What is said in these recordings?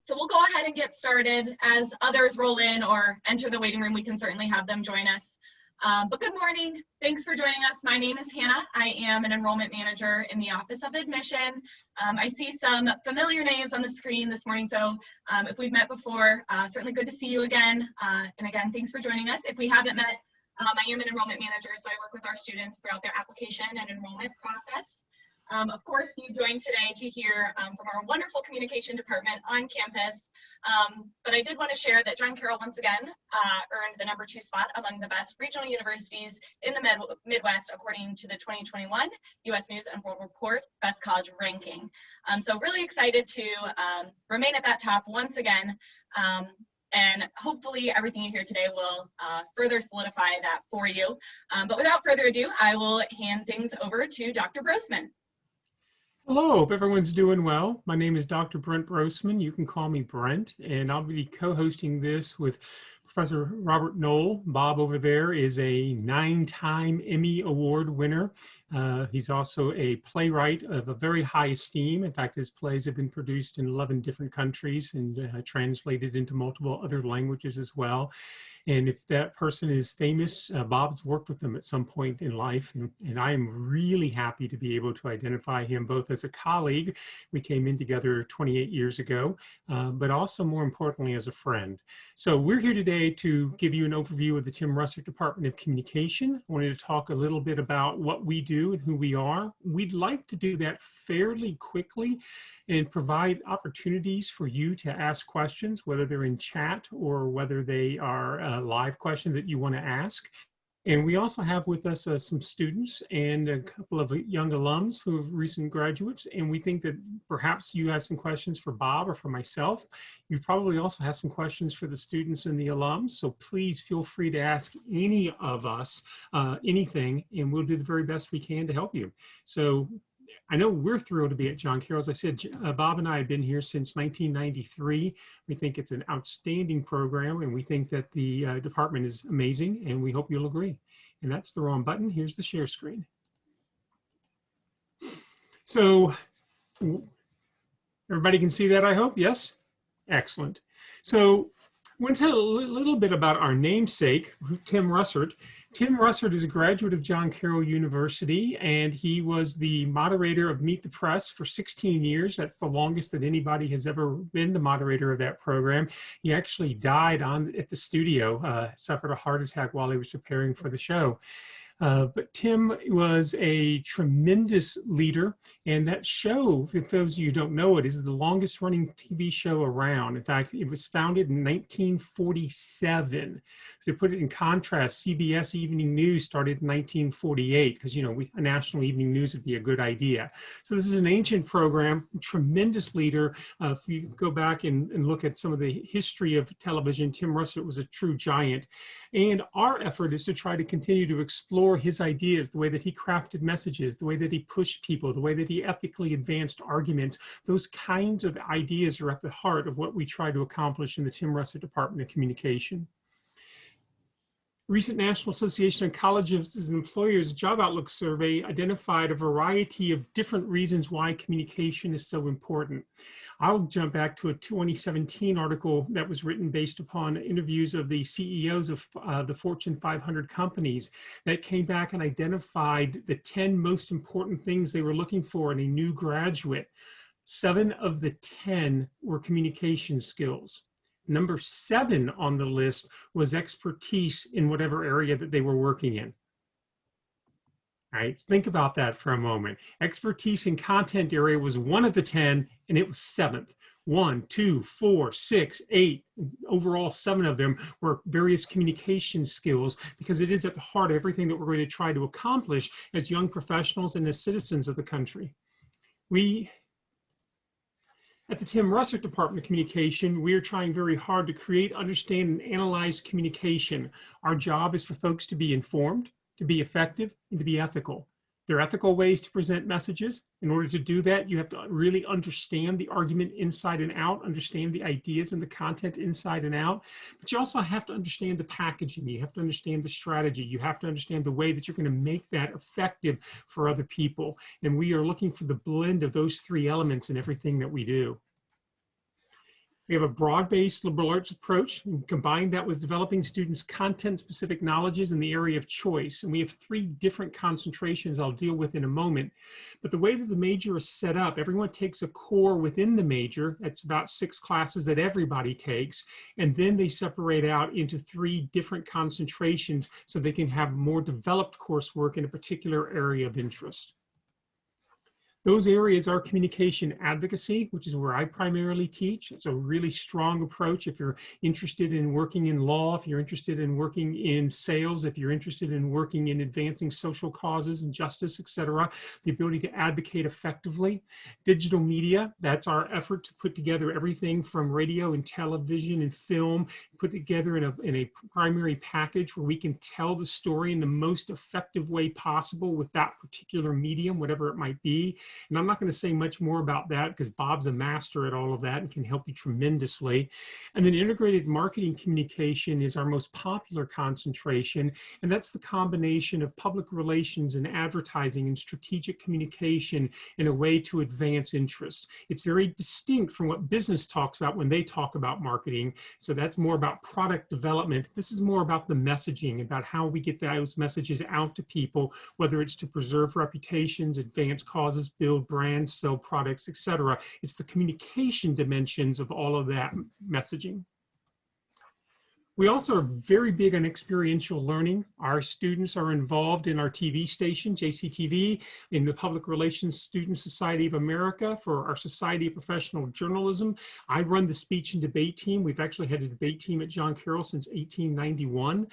So we'll go ahead and get started. As others roll in or enter the waiting room, we can certainly have them join us. But good morning. Thanks for joining us. My name is Hannah. I am an enrollment manager in the Office of Admission. I see some familiar names on the screen this morning, so if we've met before, certainly good to see you again. And again, thanks for joining us. If we haven't met, I am an enrollment manager, so I work with our students throughout their application and enrollment process. Of course, you joined today to hear from our wonderful communication department on campus, but I did want to share that John Carroll once again earned the #2 spot among the best regional universities in the Midwest according to the 2021 U.S. News and World Report Best College Ranking. So really excited to remain at that top once again, and hopefully everything you hear today will further solidify that for you. But without further ado, I will hand things over to Dr. Brosman. Hello, hope everyone's doing well. My name is Dr. Brent Brosman. You can call me Brent, and I'll be co-hosting this with Professor Robert Knoll. Bob over there is a 9-time Emmy Award winner. He's also a playwright of a very high esteem. In fact, his plays have been produced in 11 different countries and translated into multiple other languages as well. And if that person is famous, Bob's worked with them at some point in life. And I am really happy to be able to identify him both as a colleague. We came in together 28 years ago, but also more importantly as a friend. So we're here today to give you an overview of the Tim Russert Department of Communication. I wanted to talk a little bit about what we do and who we are. We'd like to do that fairly quickly and provide opportunities for you to ask questions, whether they're in chat or whether they are live questions that you want to ask. And we also have with us some students and a couple of young alums who are recent graduates. And we think that perhaps you have some questions for Bob or for myself. You probably also have some questions for the students and the alums. So please feel free to ask any of us anything, and we'll do the very best we can to help you. So I know we're thrilled to be at John Carroll. As I said, Bob and I have been here since 1993. We think it's an outstanding program, and we think that the department is amazing, and we hope you'll agree. And that's the wrong button. Here's the share screen. So everybody can see that, I hope? Yes? Excellent. So I want to tell a little bit about our namesake, Tim Russert. Tim Russert is a graduate of John Carroll University, and he was the moderator of Meet the Press for 16 years. That's the longest that anybody has ever been the moderator of that program. He actually died at the studio, suffered a heart attack while he was preparing for the show. But Tim was a tremendous leader, and that show, for those of you who don't know it, is the longest running TV show around. In fact, it was founded in 1947. To put it in contrast, CBS Evening News started in 1948, because, you know, a national evening news would be a good idea. So this is an ancient program, tremendous leader. If you go back and look at some of the history of television, Tim Russert was a true giant. And our effort is to try to continue to explore his ideas, the way that he crafted messages, the way that he pushed people, the way that he ethically advanced arguments. Those kinds of ideas are at the heart of what we try to accomplish in the Tim Russert Department of Communication. Recent National Association of Colleges and Employers Job Outlook survey identified a variety of different reasons why communication is so important. I'll jump back to a 2017 article that was written based upon interviews of the CEOs of the Fortune 500 companies that came back and identified the 10 most important things they were looking for in a new graduate. 7 of the 10 were communication skills. Number 7 on the list was expertise in whatever area that they were working in. All right, think about that for a moment. Expertise in content area was 1 of the 10, and it was 7th. 1, 2, 4, 6, 8, overall 7 of them were various communication skills, because it is at the heart of everything that we're going to try to accomplish as young professionals and as citizens of the country. At the Tim Russert Department of Communication, we are trying very hard to create, understand, and analyze communication. Our job is for folks to be informed, to be effective, and to be ethical. There are ethical ways to present messages. In order to do that, you have to really understand the argument inside and out, understand the ideas and the content inside and out. But you also have to understand the packaging. You have to understand the strategy. You have to understand the way that you're going to make that effective for other people. And we are looking for the blend of those 3 elements in everything that we do. We have a broad-based liberal arts approach, and combine that with developing students' content-specific knowledges in the area of choice. And we have 3 different concentrations I'll deal with in a moment. But the way that the major is set up, everyone takes a core within the major. That's about 6 classes that everybody takes. And then they separate out into 3 different concentrations so they can have more developed coursework in a particular area of interest. Those areas are communication advocacy, which is where I primarily teach. It's a really strong approach if you're interested in working in law, if you're interested in working in sales, if you're interested in working in advancing social causes and justice, etc. The ability to advocate effectively. Digital media, that's our effort to put together everything from radio and television and film, put together in a primary package where we can tell the story in the most effective way possible with that particular medium, whatever it might be. And I'm not going to say much more about that because Bob's a master at all of that and can help you tremendously. And then integrated marketing communication is our most popular concentration. And that's the combination of public relations and advertising and strategic communication in a way to advance interest. It's very distinct from what business talks about when they talk about marketing. So that's more about product development. This is more about the messaging, about how we get those messages out to people, whether it's to preserve reputations, advance causes, build brands, sell products, etc. It's the communication dimensions of all of that messaging. We also are very big on experiential learning. Our students are involved in our TV station, JCTV, in the Public Relations Student Society of America for our Society of Professional Journalism. I run the speech and debate team. We've actually had a debate team at John Carroll since 1891.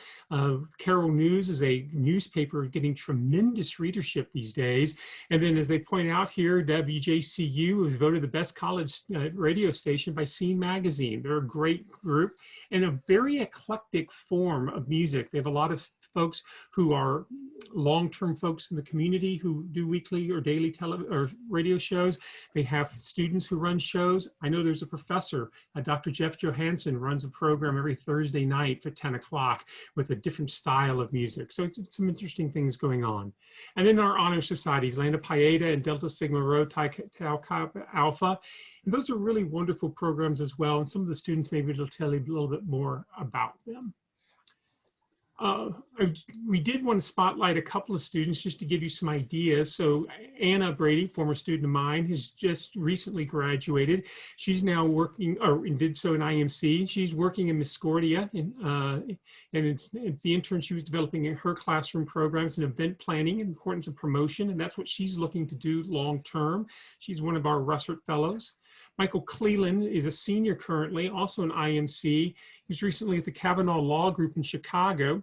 Carroll News is a newspaper getting tremendous readership these days. And then as they point out here, WJCU was voted the best college radio station by Scene Magazine. They're a great group and a very eclectic form of music. They have a lot of folks who are long-term folks in the community who do weekly or daily radio shows. They have students who run shows. I know there's a professor, Dr. Jeff Johansson, runs a program every Thursday night for 10 o'clock with a different style of music. So it's some interesting things going on. And then our honor societies, Lambda Pi Eta and Delta Sigma Rho Tau Kappa Alpha. And those are really wonderful programs as well. And some of the students maybe will tell you a little bit more about them. We did want to spotlight a couple of students just to give you some ideas. So Anna Brady, former student of mine, has just recently graduated. She's now working, or did so in IMC. She's working in Miscordia, and it's the intern she was developing in her classroom programs and event planning and importance of promotion, and that's what she's looking to do long term. She's one of our Russert fellows. Michael Cleland is a senior currently, also in IMC. He was recently at the Kavanaugh Law Group in Chicago.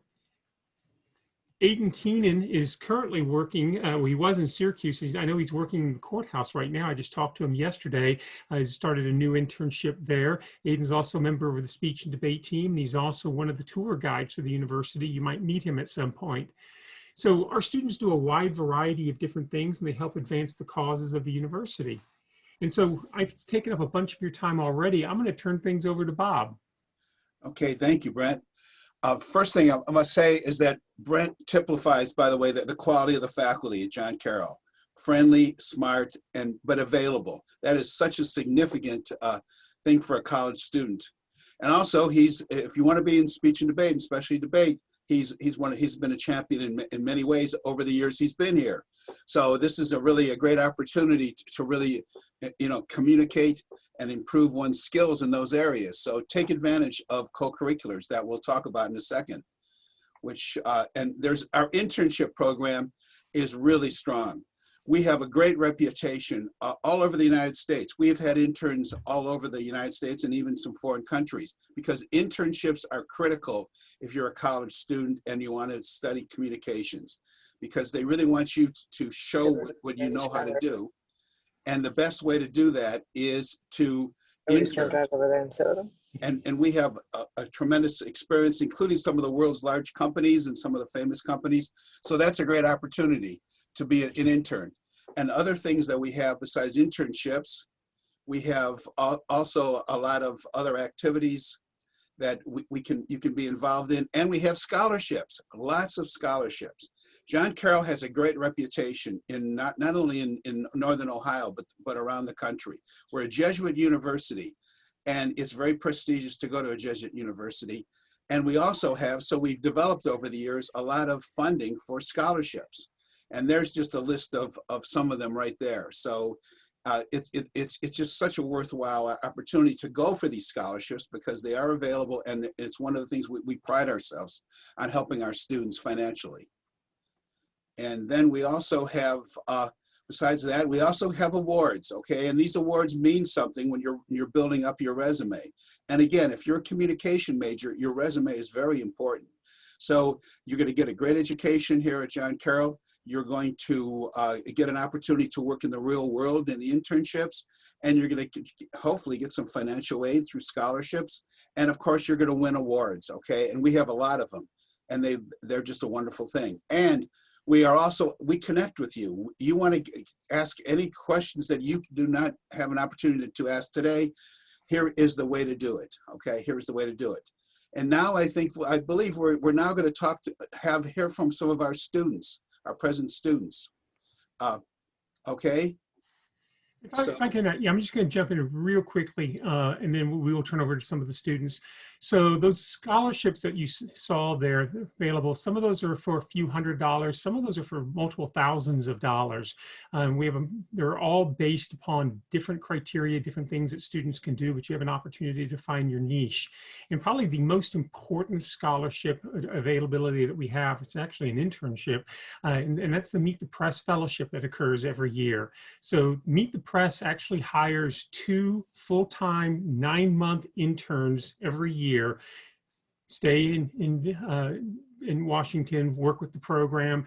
Aiden Keenan is currently working, he was in Syracuse. I know he's working in the courthouse right now. I just talked to him yesterday. He's started a new internship there. Aiden's also a member of the speech and debate team. And he's also one of the tour guides for the university. You might meet him at some point. So our students do a wide variety of different things, and they help advance the causes of the university. And so I've taken up a bunch of your time already. I'm going to turn things over to Bob. Okay, thank you, Brent. First thing I must say is that Brent typifies, by the way, the quality of the faculty at John Carroll. Friendly, smart, but available. That is such a significant thing for a college student. And also, if you want to be in speech and debate, and especially debate, he's been a champion in many ways over the years he's been here. So this is really a great opportunity to really, communicate and improve one's skills in those areas. So take advantage of co-curriculars that we'll talk about in a second. And there's our internship program is really strong. We have a great reputation all over the United States. We have had interns all over the United States and even some foreign countries, because internships are critical if you're a college student and you want to study communications, because they really want you to show what you know how to do. And the best way to do that is to intern. And we have a tremendous experience, including some of the world's large companies and some of the famous companies. So that's a great opportunity to be an intern. And other things that we have besides internships, we have also a lot of other activities that you can be involved in. And we have scholarships, lots of scholarships. John Carroll has a great reputation in not only in Northern Ohio, but around the country. We're a Jesuit university, and it's very prestigious to go to a Jesuit university. And we also have, so we've developed over the years a lot of funding for scholarships. And there's just a list of some of them right there. So it's just such a worthwhile opportunity to go for these scholarships because they are available, and it's one of the things we pride ourselves on, helping our students financially. And then we also have, besides that, we also have awards, okay? And these awards mean something when you're building up your resume. And again, if you're a communication major, your resume is very important. So you're going to get a great education here at John Carroll. You're going to get an opportunity to work in the real world in the internships, and you're going to hopefully get some financial aid through scholarships. And of course, you're going to win awards, okay? And we have a lot of them, and they're just a wonderful thing. And we connect with you. You want to ask any questions that you do not have an opportunity to ask today, here is the way to do it, okay? Here's the way to do it. And now I believe we're now going to hear from some of our students, our present students. Okay? If I can, yeah, I'm just going to jump in real quickly, and then we will turn over to some of the students. So those scholarships that you saw there available, some of those are for a few $100s, some of those are for multiple thousands of dollars. They're all based upon different criteria, different things that students can do, but you have an opportunity to find your niche. And probably the most important scholarship availability that we have, it's actually an internship, and that's the Meet the Press Fellowship that occurs every year. So Meet the Press actually hires 2 full-time 9-month interns every year, stay in Washington, work with the program.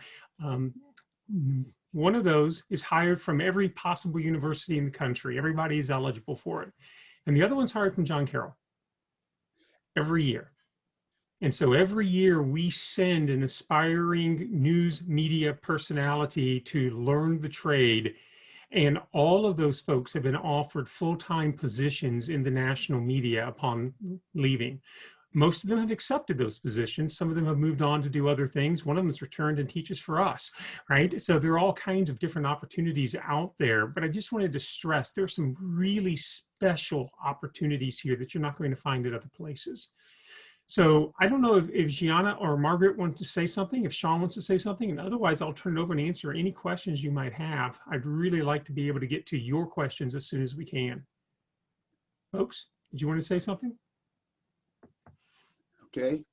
One of those is hired from every possible university in the country. Everybody is eligible for it. And the other one's hired from John Carroll every year. And so every year we send an aspiring news media personality to learn the trade. And all of those folks have been offered full-time positions in the national media upon leaving. Most of them have accepted those positions. Some of them have moved on to do other things. One of them has returned and teaches for us, right? So there are all kinds of different opportunities out there. But I just wanted to stress there are some really special opportunities here that you're not going to find at other places. So I don't know if Gianna or Margaret want to say something, if Sean wants to say something, and otherwise I'll turn it over and answer any questions you might have. I'd really like to be able to get to your questions as soon as we can. Folks, did you want to say something? Okay.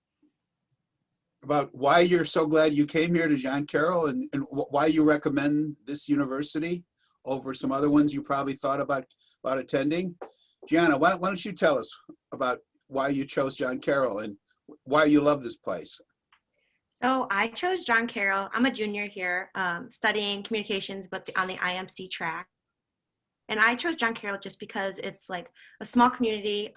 About why you're so glad you came here to John Carroll, and why you recommend this university over some other ones you probably thought about attending. Gianna, why don't you tell us about why you chose John Carroll and why you love this place? So I chose John Carroll. I'm a junior here, studying communications, but on the IMC track. And I chose John Carroll just because it's like a small community.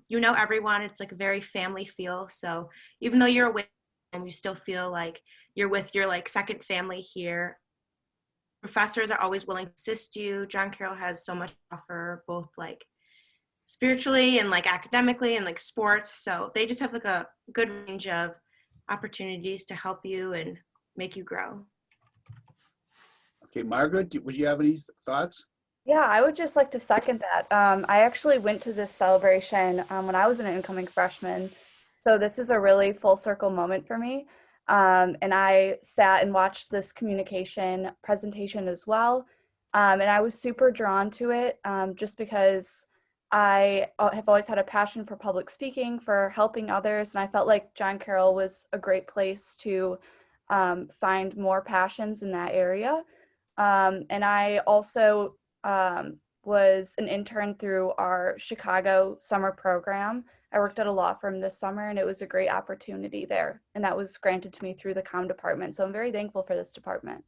You know everyone. It's like a very family feel. So even though you're away, you still feel like you're with your like second family here. Professors are always willing to assist you. John Carroll has so much to offer, both like spiritually and like academically and like sports. So they just have like a good range of opportunities to help you and make you grow. Okay, Margaret, would you have any thoughts? Yeah, I would just like to second that. I actually went to this celebration when I was an incoming freshman. So this is a really full circle moment for me. And I sat and watched this communication presentation as well. And I was super drawn to it just because I have always had a passion for public speaking, for helping others, and I felt like John Carroll was a great place to find more passions in that area. And I also was an intern through our Chicago summer program. I worked at a law firm this summer, and it was a great opportunity there, and that was granted to me through the comm department. So I'm very thankful for this department.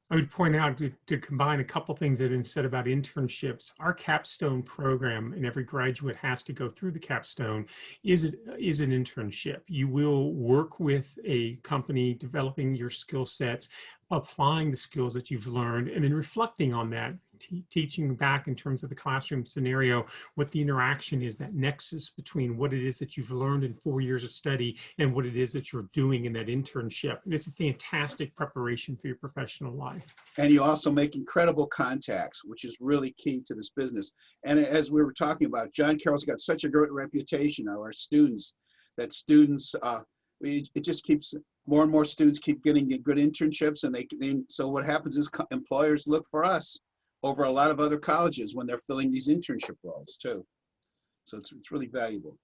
I would point out to combine a couple things that have been said about internships. Our Capstone program, and every graduate has to go through the Capstone, is an internship. You will work with a company developing your skill sets, applying the skills that you've learned and then reflecting on that, teaching back in terms of the classroom scenario, what the interaction is, that nexus between what it is that you've learned in 4 years of study and what it is that you're doing in that internship. And it's a fantastic preparation for your professional life. And you also make incredible contacts, which is really key to this business. And as we were talking about, John Carroll's got such a great reputation of our students, that students, it just keeps, more and more students keep getting good internships, and so what happens is employers look for us over a lot of other colleges when they're filling these internship roles too. So it's really valuable.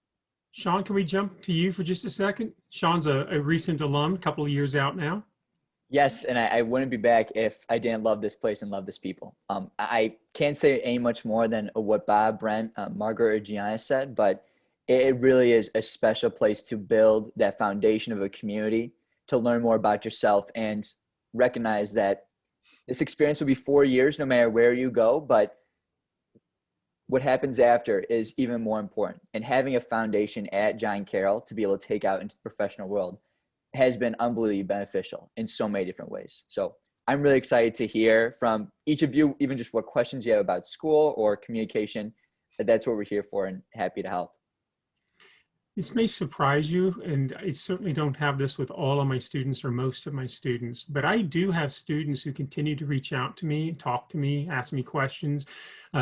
Sean, can we jump to you for just a second? Sean's a recent alum, a couple of years out now. Yes, and I wouldn't be back if I didn't love this place and love this people. I can't say any much more than what Bob, Brent, Margaret, or Gianna said, but it really is a special place to build that foundation of a community, to learn more about yourself and recognize that this experience will be 4 years no matter where you go, but what happens after is even more important. And having a foundation at John Carroll to be able to take out into the professional world has been unbelievably beneficial in so many different ways. So I'm really excited to hear from each of you, even just what questions you have about school or communication. That's what we're here for, and happy to help. This may surprise you, and I certainly don't have this with all of my students or most of my students, but I do have students who continue to reach out to me, talk to me, ask me questions,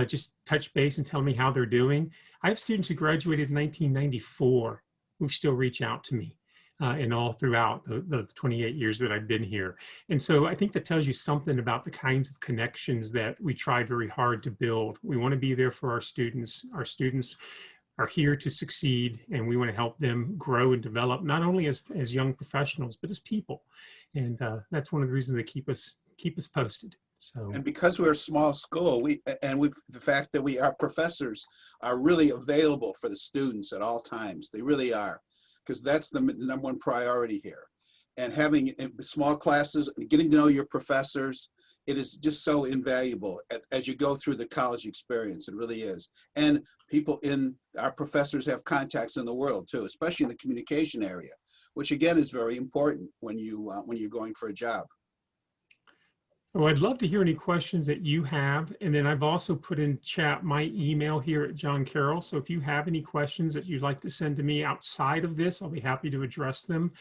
just touch base and tell me how they're doing. I have students who graduated in 1994 who still reach out to me. And all throughout the 28 years that I've been here. And so I think that tells you something about the kinds of connections that we try very hard to build. We want to be there for our students. Our students are here to succeed, and we want to help them grow and develop, not only as young professionals, but as people. And that's one of the reasons they keep us posted. So, and because we're a small school, the fact that our professors are really available for the students at all times. They really are, because that's the number one priority here. And having small classes, getting to know your professors, it is just so invaluable as you go through the college experience. It really is. And our professors have contacts in the world too, especially in the communication area, which again is very important when you're going for a job. Oh, I'd love to hear any questions that you have. And then I've also put in chat my email here at John Carroll. So if you have any questions that you'd like to send to me outside of this, I'll be happy to address them.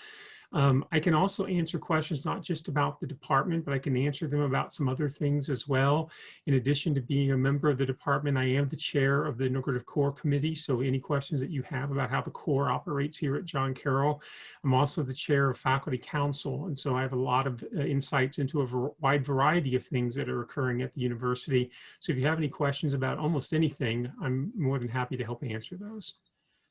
I can also answer questions not just about the department, but I can answer them about some other things as well. In addition to being a member of the department, I am the chair of the Integrative Core Committee. So any questions that you have about how the core operates here at John Carroll, I'm also the chair of Faculty Council. And so I have a lot of insights into a wide variety of things that are occurring at the university. So if you have any questions about almost anything, I'm more than happy to help answer those.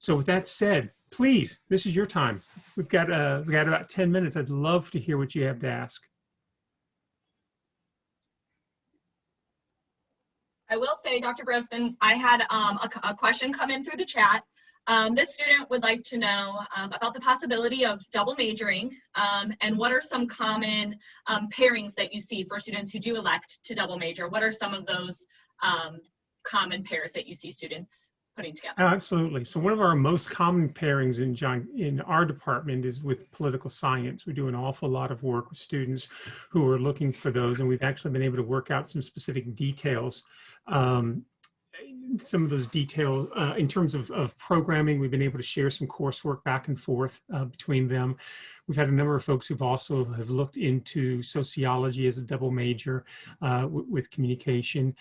So with that said, please, this is your time. We've got about 10 minutes. I'd love to hear what you have to ask. I will say, Dr. Grossman, I had a question come in through the chat. This student would like to know about the possibility of double majoring, and what are some common pairings that you see for students who do elect to double major? What are some of those common pairs that you see students putting together? Absolutely. So one of our most common pairings in our department is with political science. We do an awful lot of work with students who are looking for those, and we've actually been able to work out some specific details. Some of those details in terms of programming, we've been able to share some coursework back and forth between them. We've had a number of folks who've also have looked into sociology as a double major with communication.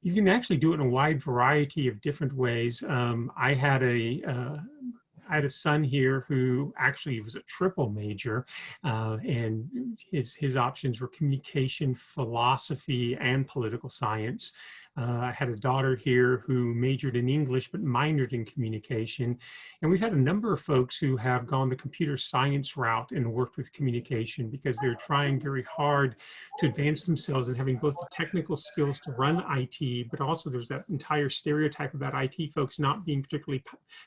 You can actually do it in a wide variety of different ways. I had a son here who actually was a triple major, and his options were communication, philosophy, and political science. I had a daughter here who majored in English but minored in communication. And we've had a number of folks who have gone the computer science route and worked with communication because they're trying very hard to advance themselves and having both the technical skills to run IT, but also there's that entire stereotype about IT folks not being particularly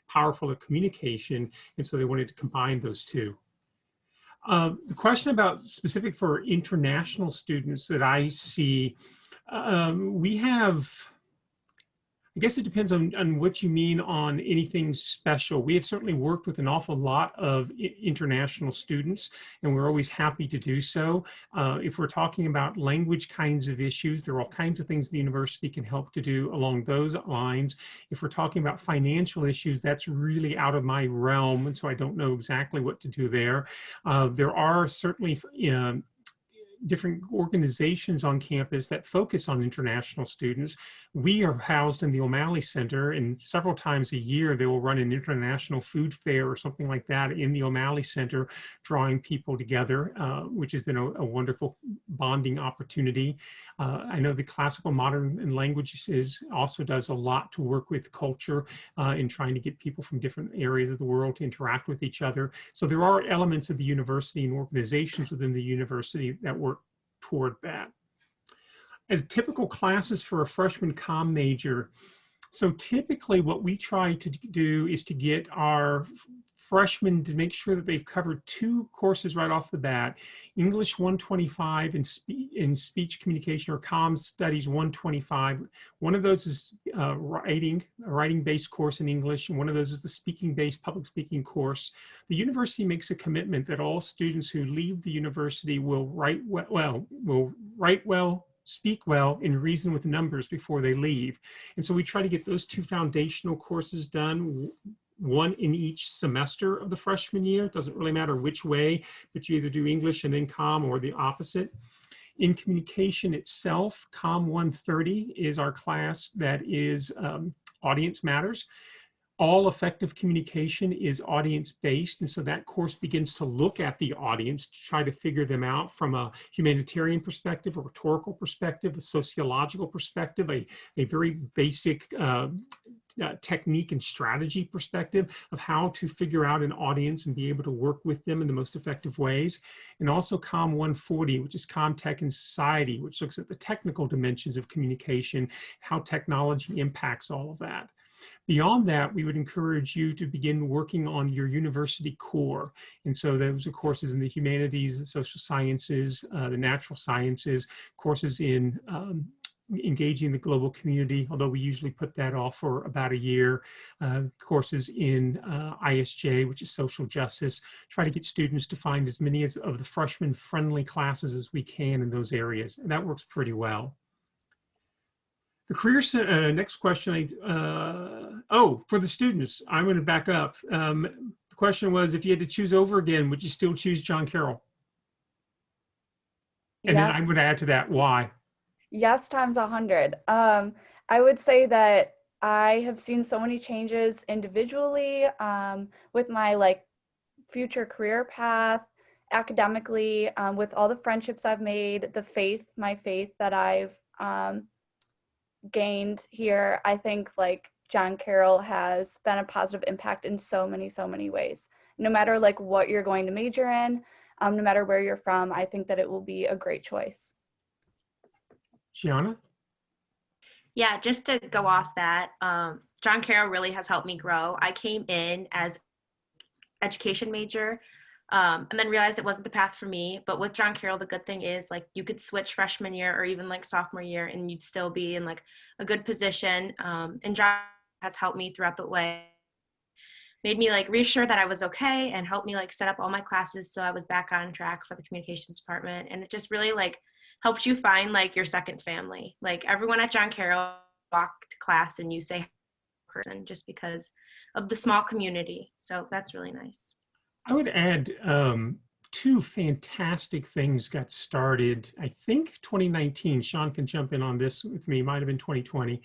powerful at communication. And so they wanted to combine those two. The question about specific for international students that I see, we have, I guess it depends on what you mean on anything special. We have certainly worked with an awful lot of international students, and we're always happy to do so. If we're talking about language kinds of issues, there are all kinds of things the university can help to do along those lines. If we're talking about financial issues, that's really out of my realm, and so I don't know exactly what to do there. There are certainly different organizations on campus that focus on international students. We are housed in the O'Malley Center, and several times a year they will run an international food fair or something like that in the O'Malley Center, drawing people together, which has been a wonderful bonding opportunity. I know the Classical Modern and Languages also does a lot to work with culture in trying to get people from different areas of the world to interact with each other. So there are elements of the university and organizations within the university that work toward that. As typical classes for a freshman comm major, so typically what we try to do is to get our freshmen to make sure that they've covered 2 courses right off the bat: English 125 and speech communication or comm studies 125. One of those is a writing-based course in English, and one of those is the speaking-based public speaking course. The university makes a commitment that all students who leave the university will write well, speak well, and reason with numbers before they leave. And so we try to get those 2 foundational courses done, one in each semester of the freshman year. It doesn't really matter which way, but you either do English and then comm or the opposite. In communication itself, comm 130 is our class that is audience matters. All effective communication is audience-based, and so that course begins to look at the audience to try to figure them out from a humanitarian perspective, a rhetorical perspective, a sociological perspective, a very basic technique and strategy perspective of how to figure out an audience and be able to work with them in the most effective ways. And also COM 140, which is COM Tech and Society, which looks at the technical dimensions of communication, how technology impacts all of that. Beyond that, we would encourage you to begin working on your university core. And so those are courses in the humanities, the social sciences, the natural sciences, courses in engaging the global community, although we usually put that off for about a year, courses in ISJ, which is social justice, try to get students to find as many of the freshman-friendly classes as we can in those areas, and that works pretty well. The career next question, for the students, I'm going to back up. The question was, if you had to choose over again, would you still choose John Carroll? And Yes. then I'm going to add to that, why? Yes, times 100. I would say that I have seen so many changes individually with my future career path, academically, with all the friendships I've made, my faith that I've gained here. I think John Carroll has been a positive impact in so many ways. No matter what you're going to major in, no matter where you're from, I think that it will be a great choice. Gianna? Yeah, just to go off that, John Carroll really has helped me grow. I came in as education major and then realized it wasn't the path for me. But with John Carroll, the good thing is you could switch freshman year or even sophomore year and you'd still be in a good position. And John has helped me throughout the way, made me reassure that I was okay and helped me set up all my classes so I was back on track for the communications department. And it just really helps you find your second family. Everyone at John Carroll walk to class and you say person just because of the small community. So that's really nice. I would add 2 fantastic things got started, I think 2019. Sean can jump in on this with me, might have been 2020.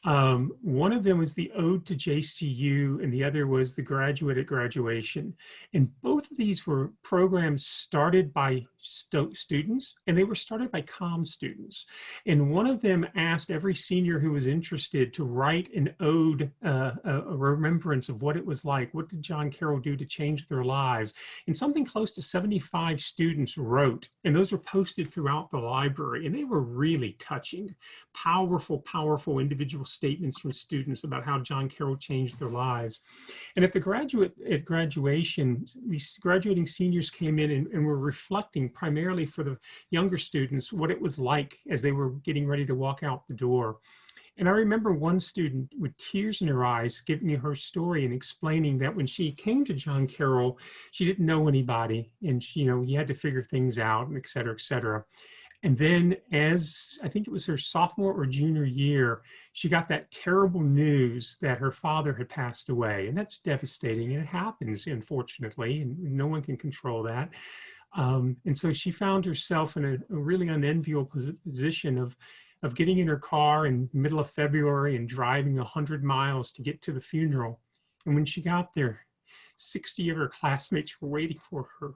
One of them was the Ode to JCU, and the other was the Graduate at Graduation. And both of these were programs started by students, and they were started by comm students. And one of them asked every senior who was interested to write an ode, a remembrance of what it was like. What did John Carroll do to change their lives? And something close to 75 students wrote, and those were posted throughout the library, and they were really touching, powerful individual statements from students about how John Carroll changed their lives. And at graduation, these graduating seniors came in and were reflecting primarily for the younger students what it was like as they were getting ready to walk out the door. And I remember one student with tears in her eyes giving me her story and explaining that when she came to John Carroll, she didn't know anybody, and she, you had to figure things out, and et cetera, et cetera. And then as I think it was her sophomore or junior year, she got that terrible news that her father had passed away. And that's devastating. And it happens, unfortunately, and no one can control that. And so she found herself in a really unenviable position of getting in her car in the middle of February and driving 100 miles to get to the funeral. And when she got there, 60 of her classmates were waiting for her.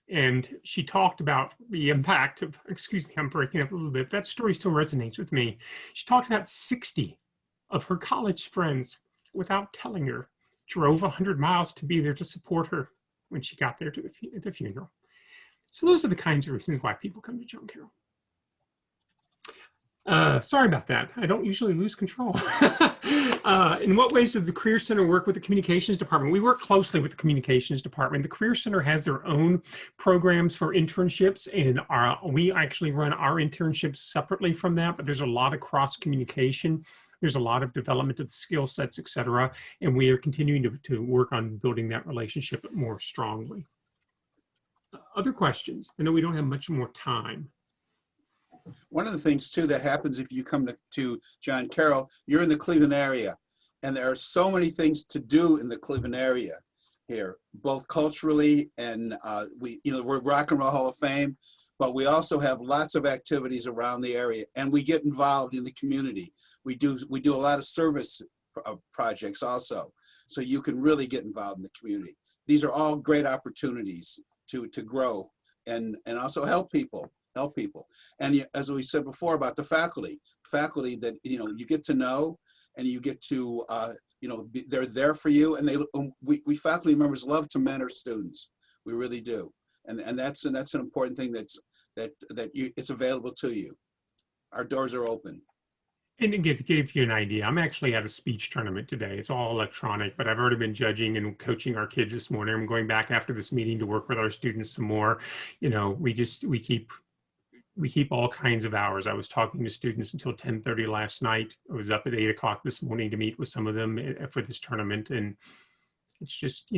And she talked about the impact of, excuse me, I'm breaking up a little bit. That story still resonates with me. She talked about 60 of her college friends, without telling her, drove 100 miles to be there to support her when she got there to the funeral. So those are the kinds of reasons why people come to John Carroll. Sorry about that. I don't usually lose control. In what ways does the Career Center work with the Communications Department? We work closely with the Communications Department. The Career Center has their own programs for internships, and we actually run our internships separately from that, but there's a lot of cross communication. There's a lot of development of skill sets, et cetera, and we are continuing to work on building that relationship more strongly. Other questions? I know we don't have much more time. One of the things too that happens if you come to John Carroll, you're in the Cleveland area, and there are so many things to do in the Cleveland area here, both culturally and we're Rock and Roll Hall of Fame, but we also have lots of activities around the area, and we get involved in the community. We do a lot of service projects also, so you can really get involved in the community. These are all great opportunities to grow and also help people. And as we said before about the faculty that you get to know, and you get to they're there for you, and we faculty members love to mentor students. We really do, and that's an important thing it's available to you. Our doors are open. And to give you an idea, I'm actually at a speech tournament today. It's all electronic, but I've already been judging and coaching our kids this morning. I'm going back after this meeting to work with our students some more. We keep all kinds of hours. I was talking to students until 10:30 last night. I was up at 8 o'clock this morning to meet with some of them for this tournament. And it's just,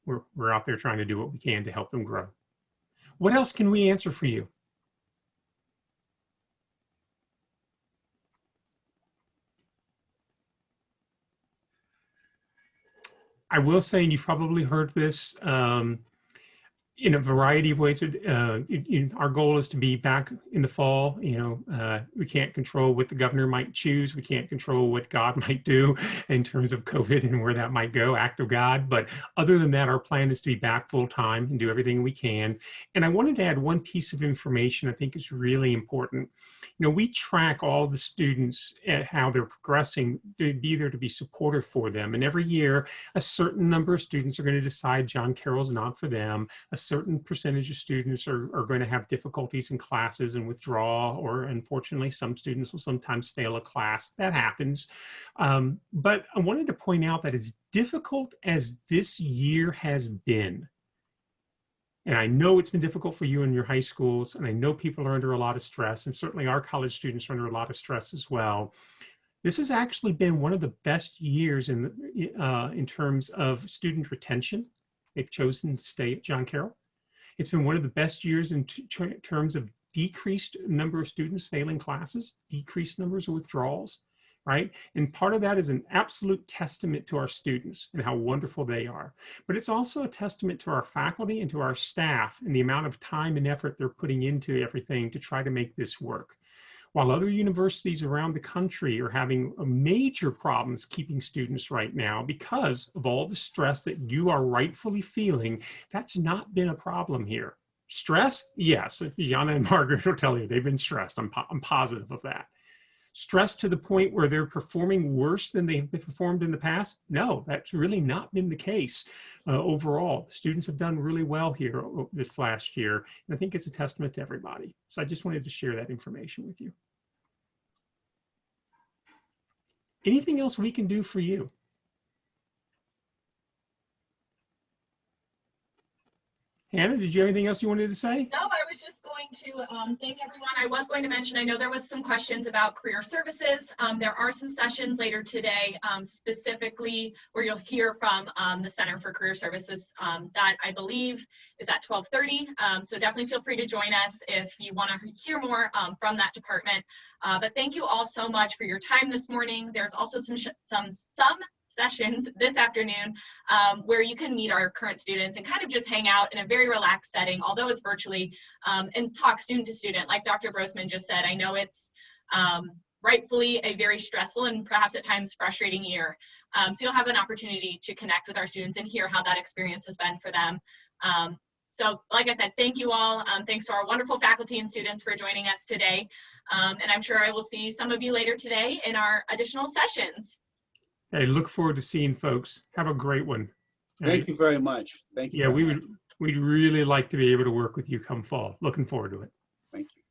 we're out there trying to do what we can to help them grow. What else can we answer for you? I will say, and you've probably heard this, in a variety of ways. Our goal is to be back in the fall. We can't control what the governor might choose. We can't control what God might do in terms of COVID and where that might go, act of God. But other than that, our plan is to be back full time and do everything we can. And I wanted to add one piece of information I think is really important. We track all the students at how they're progressing to be there to be supportive for them. And every year, a certain number of students are going to decide John Carroll's not for them. A certain percentage of students are going to have difficulties in classes and withdraw, or unfortunately, some students will sometimes fail a class. That happens. But I wanted to point out that as difficult as this year has been, and I know it's been difficult for you in your high schools, and I know people are under a lot of stress, and certainly our college students are under a lot of stress as well. This has actually been one of the best years in terms of student retention. They've chosen to stay at John Carroll. It's been one of the best years in terms of decreased number of students failing classes, decreased numbers of withdrawals, right? And part of that is an absolute testament to our students and how wonderful they are. But it's also a testament to our faculty and to our staff and the amount of time and effort they're putting into everything to try to make this work. While other universities around the country are having major problems keeping students right now because of all the stress that you are rightfully feeling, that's not been a problem here. Stress? Yes. Gianna and Margaret will tell you they've been stressed. I'm positive of that. Stressed to the point where they're performing worse than they've performed in the past? No, that's really not been the case overall. Students have done really well here this last year, and I think it's a testament to everybody. So I just wanted to share that information with you. Anything else we can do for you? Hannah, did you have anything else you wanted to say? No, I was just going going to thank everyone. I was going to mention, I know there was some questions about career services. There are some sessions later today, specifically where you'll hear from the Center for Career Services that I believe is at 12:30. So definitely feel free to join us if you want to hear more from that department. But thank you all so much for your time this morning. There's also some sessions this afternoon where you can meet our current students and kind of just hang out in a very relaxed setting, although it's virtually, and talk student to student. Like Dr. Brosman just said, I know it's rightfully a very stressful and perhaps at times frustrating year. So you'll have an opportunity to connect with our students and hear how that experience has been for them. So like I said, thank you all. Thanks to our wonderful faculty and students for joining us today. And I'm sure I will see some of you later today in our additional sessions. Hey, look forward to seeing folks. Have a great one. Thank you very much. Thank you. Yeah, very much. we'd really like to be able to work with you come fall. Looking forward to it. Thank you.